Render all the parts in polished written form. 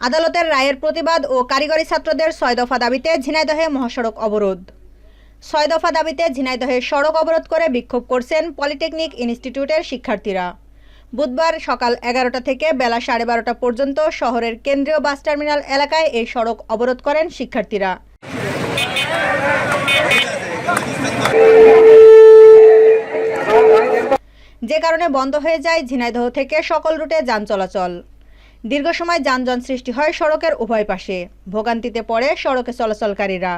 আদালতের রায়ের প্রতিবাদ ও কারিগরি ছাত্রদের ৬ দফা দাবিতে ঝিনাইদহে মহাসড়ক অবরোধ। ৬ দফা দাবিতে ঝিনাইদহে সড়ক অবরোধ করে বিক্ষোভ করছেন পলিটেকনিক ইনস্টিটিউটের শিক্ষার্থীরা। বুধবার সকাল ১১টা থেকে বেলা ১২:৩০ পর্যন্ত শহরের কেন্দ্রীয় বাস টার্মিনাল এলাকায় এই সড়ক অবরোধ করেন শিক্ষার্থীরা। যে কারণে বন্ধ হয়ে যায় ঝিনাইদহ থেকে সকল রুটে যান চলাচল। দীর্ঘ সময় যানজট সৃষ্টি হয় সড়কের উভয় পাশে। ভোগান্তিতে পড়ে সড়কে চলাচলকারীরা।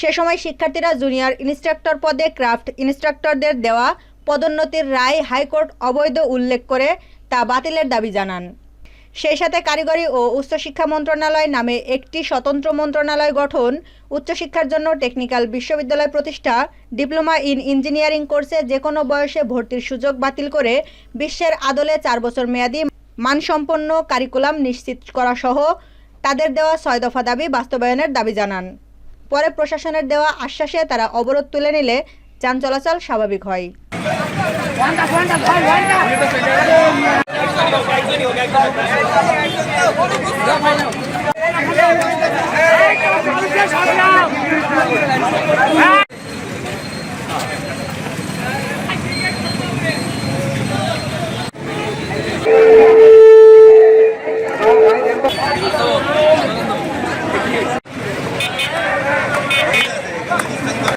সে সময় শিক্ষার্থীরা জুনিয়র ইন্সট্রাক্টর পদে ক্রাফট ইন্সট্রাক্টরদের দেওয়া পদোন্নতির রায় হাইকোর্ট অবৈধ উল্লেখ করে তা বাতিলের দাবি জানান। সেই সাথে কারিগরি ও উচ্চশিক্ষা মন্ত্রণালয় নামে একটি স্বতন্ত্র মন্ত্রণালয় গঠন, উচ্চশিক্ষার জন্য টেকনিক্যাল বিশ্ববিদ্যালয় প্রতিষ্ঠা, ডিপ্লোমা ইন ইঞ্জিনিয়ারিং কোর্সে যে কোনো বয়সে ভর্তির সুযোগ বাতিল করে বিশ্বের আদলে ৪ বছর মেয়াদী মানসম্পন্ন কারিকুলাম নিশ্চিত করা সহ তাদের দেওয়া ৬ দফা দাবি বাস্তবায়নের দাবি জানান। পরে প্রশাসনের দেওয়া আশ্বাসে তারা অবরোধ তুলে নিলে যান চলাচল স্বাভাবিক হয়।